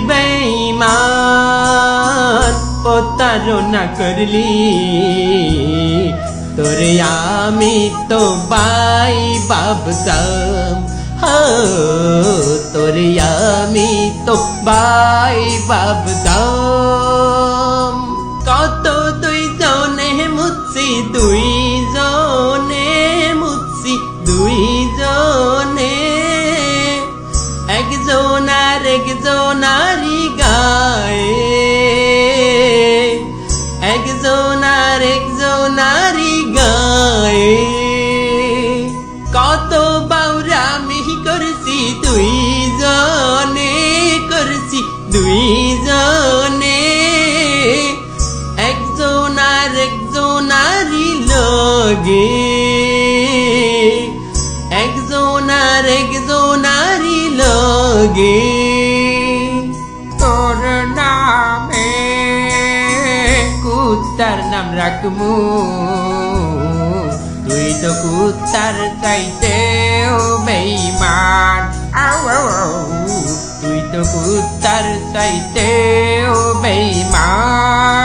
বেঈমান প্রতারণা করলি তোরে আমি তো ভাই ভাবতাম তোরে আমি তো ভাই ভাবতাম কত দুইজনে মুছি দুইজনে একজন আর একজনারি গায়ে একজন আর একজনারি গায়ে কত বাউরামি করছি দুইজনে একজন আর একজনারি লগে একজন আর একজনারি লগে তোর নামে কুত্তার নাম রাখমু তুই তো কুত্তার চাইতেও বেঈমান তুই তো কুত্তার চাইতেও বেঈমান